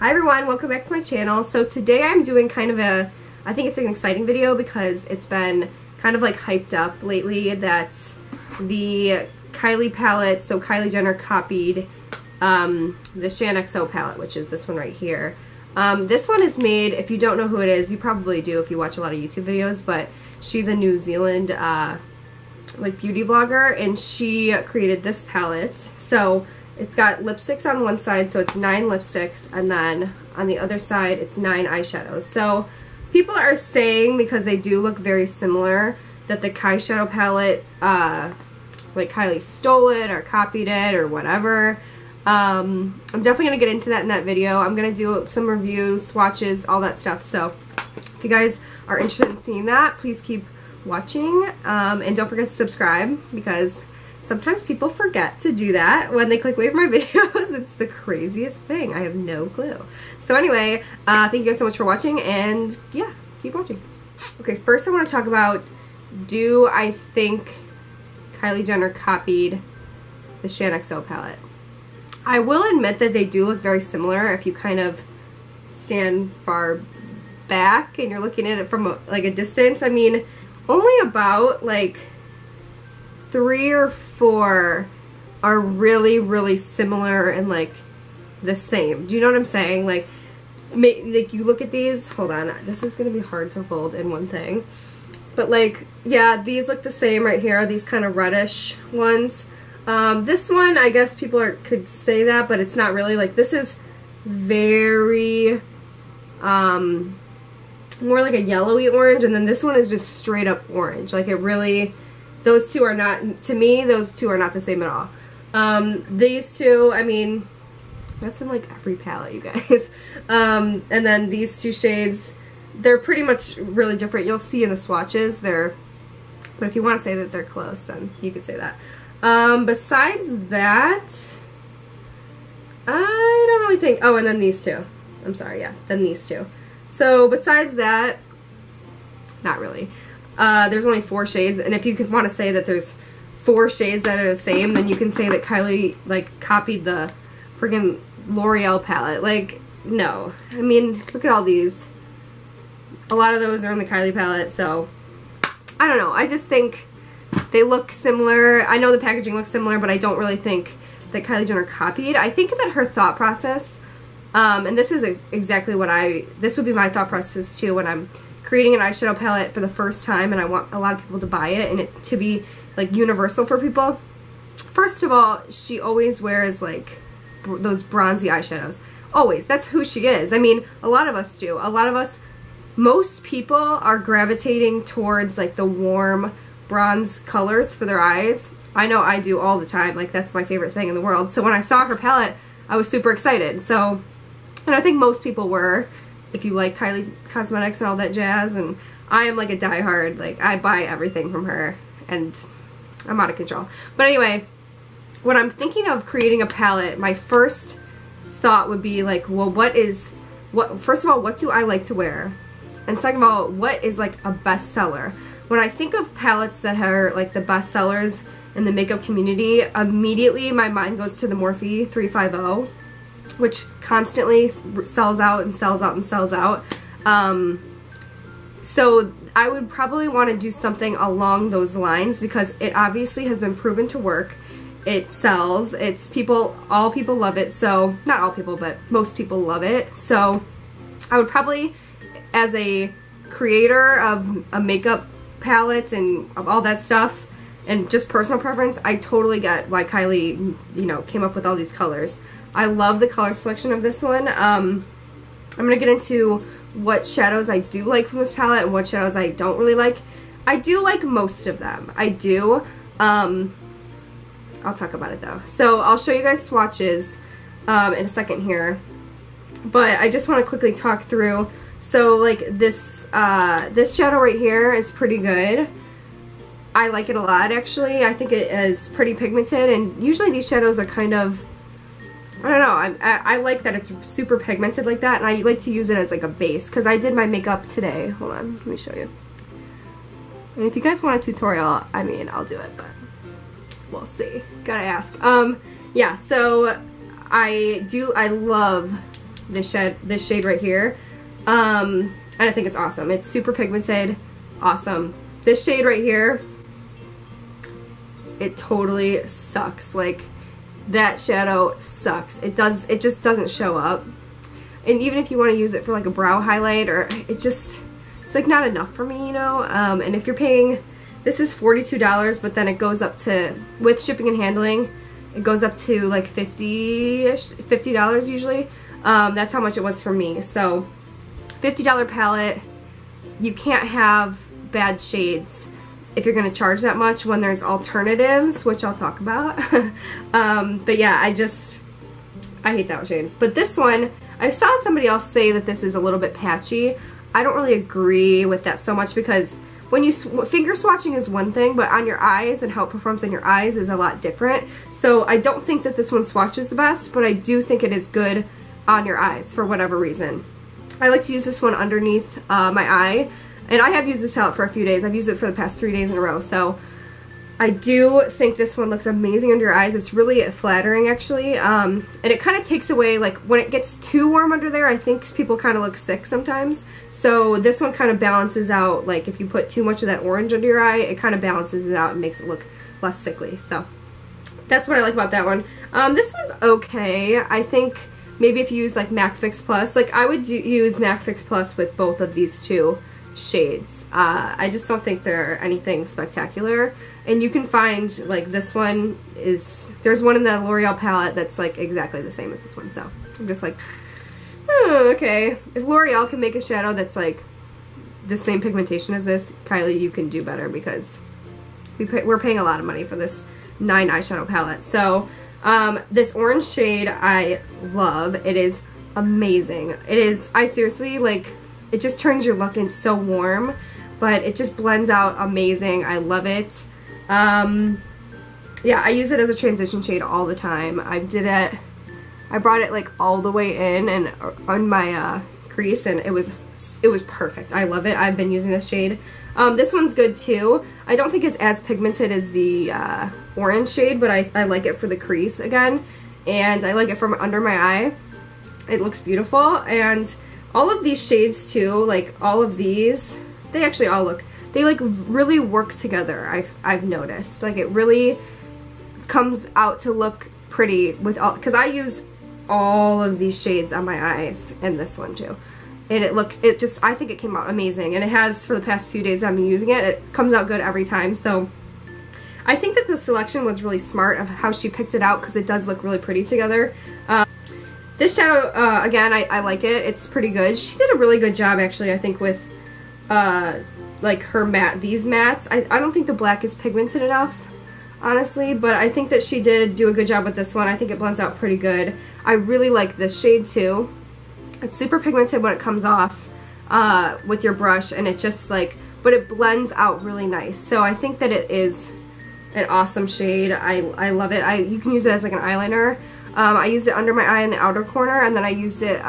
Hi everyone, welcome back to my channel. So today I'm doing kind of I think it's an exciting video because it's been kind of like hyped up lately that the Kylie palette, so Kylie Jenner copied the Shaaanxo palette, which is this one right here. This one is made, if you don't know who it is, you probably do if you watch a lot of YouTube videos, but she's a New Zealand like beauty vlogger, and she created this palette. So it's got lipsticks on one side, so it's 9 lipsticks, and then on the other side it's 9 eyeshadows. So people are saying, because they do look very similar, that the Kyshadow palette, like Kylie stole it or copied it or whatever. I'm definitely going to get into that in that video. I'm going to do some reviews, swatches, all that stuff. So if you guys are interested in seeing that, please keep watching, and don't forget to subscribe, because sometimes people forget to do that when they click away from my videos. It's the craziest thing. I have no clue. So anyway, thank you guys so much for watching, and yeah, keep watching. Okay, first I want to talk about, do I think Kylie Jenner copied the Shaaanxo palette? I will admit that they do look very similar if you kind of stand far back and you're looking at it from like a distance. I mean, only about like 3 or 4 are really similar and like the same. Do you know what I'm saying? Like you look at these, hold on, this is gonna be hard to hold in one thing, but like, yeah, these look the same right here, these kind of reddish ones. This one, I guess people could say that, but it's not really. Like, this is very more like a yellowy orange, and then this one is just straight up orange. Like, it really, those two are not, to me, those two are not the same at all. These two, I mean, that's in like every palette, you guys. And then these two shades, they're pretty much really different. You'll see in the swatches, but if you want to say that they're close, then you could say that. Besides that, I don't really think, oh, and then these two. I'm sorry, yeah, then these two. So besides that, not really. There's only 4 shades, and if you want to say that there's 4 shades that are the same, then you can say that Kylie, like, copied the friggin' L'Oreal palette. Like, no. I mean, look at all these. A lot of those are in the Kylie palette, so I don't know. I just think they look similar. I know the packaging looks similar, but I don't really think that Kylie Jenner copied. I think that her thought process, and this is exactly what this would be my thought process too when I'm creating an eyeshadow palette for the first time and I want a lot of people to buy it and it to be like universal for people. First of all, she always wears like those bronzy eyeshadows. Always. That's who she is. I mean, a lot of us do. Most people are gravitating towards like the warm bronze colors for their eyes. I know I do all the time. Like, that's my favorite thing in the world. So when I saw her palette, I was super excited. So, and I think most people were, if you like Kylie Cosmetics and all that jazz. And I am like a diehard, like, I buy everything from her and I'm out of control. But anyway, when I'm thinking of creating a palette, my first thought would be like, well, first of all, what do I like to wear? And second of all, what is like a bestseller? When I think of palettes that are like the best sellers in the makeup community, immediately my mind goes to the Morphe 350, which constantly sells out and sells out and sells out. So I would probably want to do something along those lines because it obviously has been proven to work. It sells. All people love it. So, not all people, but most people love it. So I would probably, as a creator of a makeup palette and all that stuff and just personal preference, I totally get why Kylie, you know, came up with all these colors. I love the color selection of this one. I'm gonna get into what shadows I do like from this palette and what shadows I don't really like. I do like most of them. I do. I'll talk about it though. So I'll show you guys swatches in a second here, but I just want to quickly talk through. So like this shadow right here is pretty good. I like it a lot, actually. I think it is pretty pigmented, and usually these shadows are kind of, I don't know, I like that it's super pigmented like that, and I like to use it as like a base because I did my makeup today. Hold on, let me show you. And if you guys want a tutorial, I mean, I'll do it, but we'll see. Gotta ask. Yeah, so I love this shade right here. And I think it's awesome. It's super pigmented, awesome. This shade right here, it totally sucks. Like, that shadow sucks. It just doesn't show up. And even if you want to use it for like a brow highlight, or it's like not enough for me, you know. And if you're paying, this is $42, but then it goes up to, with shipping and handling, it goes up to like $50 usually. That's how much it was for me. So $50 palette, you can't have bad shades if you're going to charge that much when there's alternatives, which I'll talk about. But yeah, I hate that shade. But this one, I saw somebody else say that this is a little bit patchy. I don't really agree with that so much, because when you finger swatching is one thing, but on your eyes and how it performs on your eyes is a lot different. So I don't think that this one swatches the best, but I do think it is good on your eyes for whatever reason. I like to use this one underneath my eye, and I have used this palette for a few days. I've used it for the past 3 days in a row, so I do think this one looks amazing under your eyes. It's really flattering, actually, and it kind of takes away, like, when it gets too warm under there, I think people kind of look sick sometimes. So this one kind of balances out, like, if you put too much of that orange under your eye, it kind of balances it out and makes it look less sickly. So that's what I like about that one. This one's okay. I think maybe if you use, like, MAC Fix Plus, like, I would use MAC Fix Plus with both of these two shades. I just don't think they're anything spectacular. And you can find, like, this one is, there's one in the L'Oreal palette that's like exactly the same as this one, so I'm just like, oh, okay, if L'Oreal can make a shadow that's like the same pigmentation as this, Kylie, you can do better, because we're paying a lot of money for this 9 eyeshadow palette. So this orange shade I love. It is amazing. It is, I seriously, like, it just turns your look in so warm, but it just blends out amazing. I love it. Yeah, I use it as a transition shade all the time. I brought it like all the way in and on my crease, and it was perfect. I love it. I've been using this shade. This one's good too. I don't think it's as pigmented as the orange shade, but I like it for the crease again, and I like it from under my eye. It looks beautiful. And all of these shades too, like all of these, they actually all look, they like really work together. I've noticed, like, it really comes out to look pretty with all, because I use all of these shades on my eyes and this one too, and I think it came out amazing, and it has for the past few days I've been using it. It comes out good every time. So I think that the selection was really smart of how she picked it out, because it does look really pretty together. This shadow, again, I like it. It's pretty good. She did a really good job, actually, I think, with like her these mattes. I don't think the black is pigmented enough, honestly, but I think that she did do a good job with this one. I think it blends out pretty good. I really like this shade too. It's super pigmented when it comes off with your brush, and it just like, but it blends out really nice. So I think that it is an awesome shade. I love it. You can use it as like an eyeliner. I used it under my eye in the outer corner, and then I used it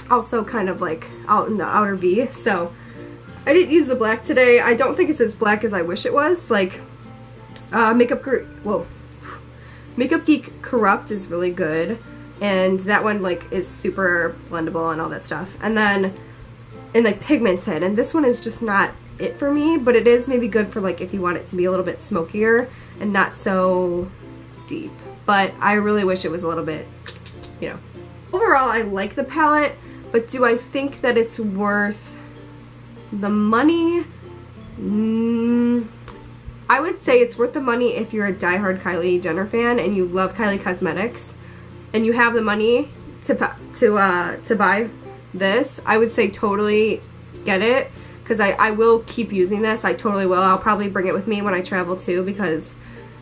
also kind of like out in the outer V. So I didn't use the black today. I don't think it's as black as I wish it was. Like, Makeup Geek Corrupt is really good, and that one like is super blendable and all that stuff. And then, and like pigmented, and this one is just not it for me, but it is maybe good for like if you want it to be a little bit smokier and not so deep. But I really wish it was a little bit, you know. Overall, I like the palette, but do I think that it's worth the money? I would say it's worth the money if you're a diehard Kylie Jenner fan and you love Kylie Cosmetics and you have the money to buy this. I would say totally get it, because I will keep using this. I totally will. I'll probably bring it with me when I travel too, because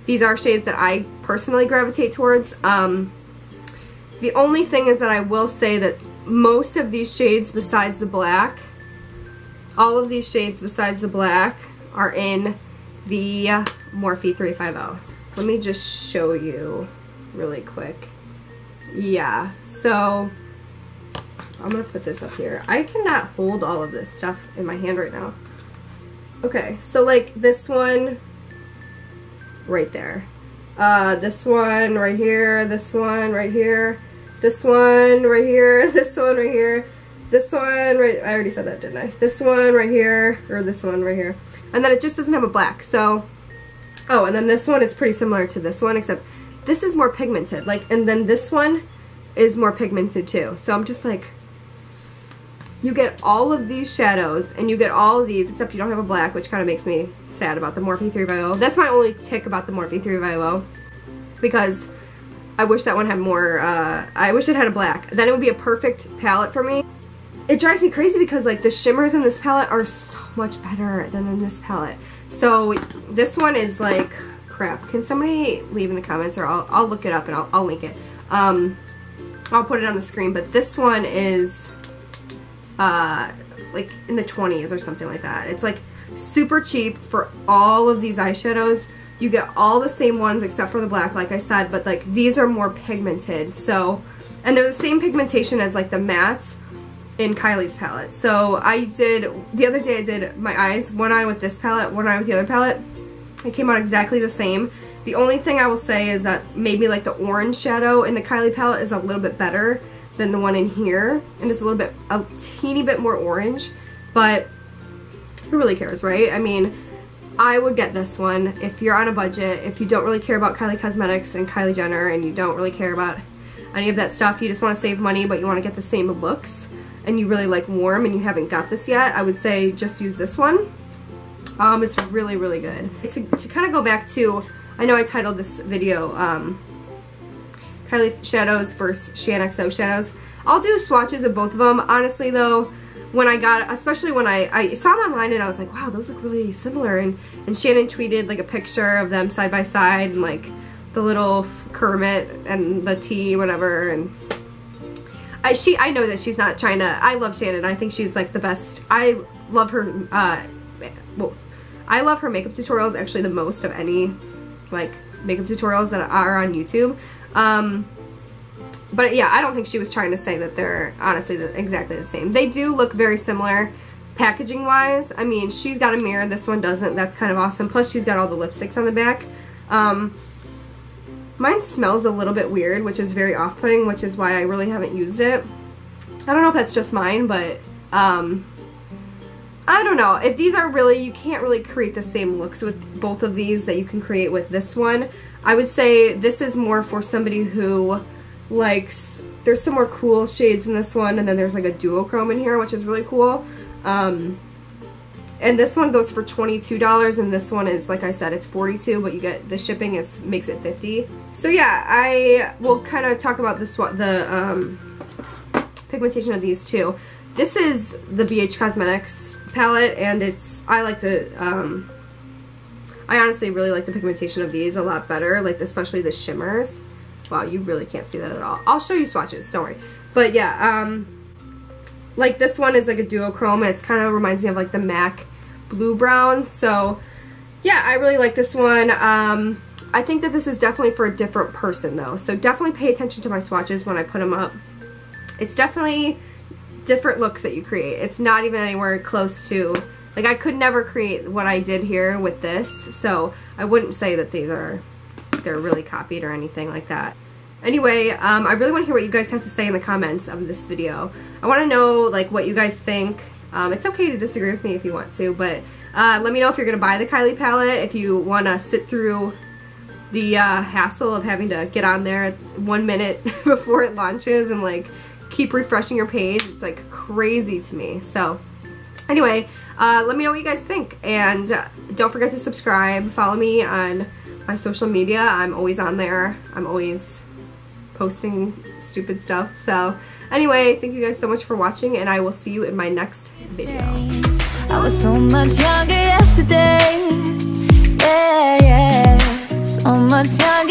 these are shades that I personally gravitate towards. The only thing is that I will say that most of these shades besides the black, all of these shades besides the black are in the Morphe 350. Let me just show you really quick. Yeah, so I'm gonna put this up here. I cannot hold all of this stuff in my hand right now. Okay, so like this one right there, this one right here, this one right here, this one right here, this one right here, this one right, I already said that, didn't I? This one right here, or this one right here. And then it just doesn't have a black, so, oh, and then this one is pretty similar to this one, except this is more pigmented, like, and then this one is more pigmented too. So I'm just like, you get all of these shadows, and you get all of these, except you don't have a black, which kind of makes me sad about the Morphe 3x0. That's my only tick about the Morphe 3x0, because I wish that one had more, I wish it had a black. Then it would be a perfect palette for me. It drives me crazy because like the shimmers in this palette are so much better than in this palette. So this one is like, crap. Can somebody leave in the comments, or I'll look it up and I'll link it. I'll put it on the screen, but this one is like in the 20s or something like that. It's like super cheap for all of these eyeshadows. You get all the same ones except for the black, like I said, but like these are more pigmented. So, and they're the same pigmentation as like the mattes in Kylie's palette. So I did, the other day I did my eyes, one eye with this palette, one eye with the other palette. It came out exactly the same. The only thing I will say is that maybe like the orange shadow in the Kylie palette is a little bit better than the one in here, and it's a teeny bit more orange, but who really cares, right? I mean, I would get this one if you're on a budget, if you don't really care about Kylie Cosmetics and Kylie Jenner, and you don't really care about any of that stuff, you just want to save money but you want to get the same looks, and you really like warm and you haven't got this yet, I would say just use this one. It's really, really good. To kind of go back to, I know I titled this video Kylie shadows versus Shaaanxo shadows. I'll do swatches of both of them. Honestly though, when I got, especially when I saw them online and I was like, wow, those look really similar, and Shannon tweeted like a picture of them side by side, and like the little Kermit and the tea, whatever, and I know that she's not trying to, I love Shannon, I think she's like the best. I love her, well, I love her makeup tutorials actually the most of any like makeup tutorials that are on YouTube. But yeah, I don't think she was trying to say that they're honestly exactly the same. They do look very similar packaging wise. I mean, she's got a mirror, this one doesn't. That's kind of awesome. Plus she's got all the lipsticks on the back. Mine smells a little bit weird, which is very off-putting, which is why I really haven't used it. I don't know if that's just mine, but I don't know. If these are really, you can't really create the same looks with both of these that you can create with this one. I would say this is more for somebody who likes, there's some more cool shades in this one, and then there's like a duochrome in here, which is really cool. And this one goes for $22, and this one is, like I said, it's $42, but you get, the shipping makes it $50. So yeah, I will kind of talk about this, the pigmentation of these two. This is the BH Cosmetics palette, and I like the, I honestly really like the pigmentation of these a lot better, like especially the shimmers. Wow, you really can't see that at all. I'll show you swatches, don't worry. But yeah, like this one is like a duochrome, and it's kind of reminds me of like the MAC Blue Brown. So yeah, I really like this one. I think that this is definitely for a different person though. So definitely pay attention to my swatches when I put them up. It's definitely different looks that you create. It's not even anywhere close to, like I could never create what I did here with this. So I wouldn't say that they're really copied or anything like that. Anyway, I really want to hear what you guys have to say in the comments of this video. I want to know like what you guys think. It's okay to disagree with me if you want to, but let me know if you're going to buy the Kylie palette, if you want to sit through the hassle of having to get on there 1 minute before it launches and like keep refreshing your page. It's like crazy to me. So anyway, let me know what you guys think, and don't forget to subscribe. Follow me on my social media. I'm always on there. I'm always posting stupid stuff. So anyway, thank you guys so much for watching, and I will see you in my next video. I was so much younger yesterday. Yeah, yeah. So much younger.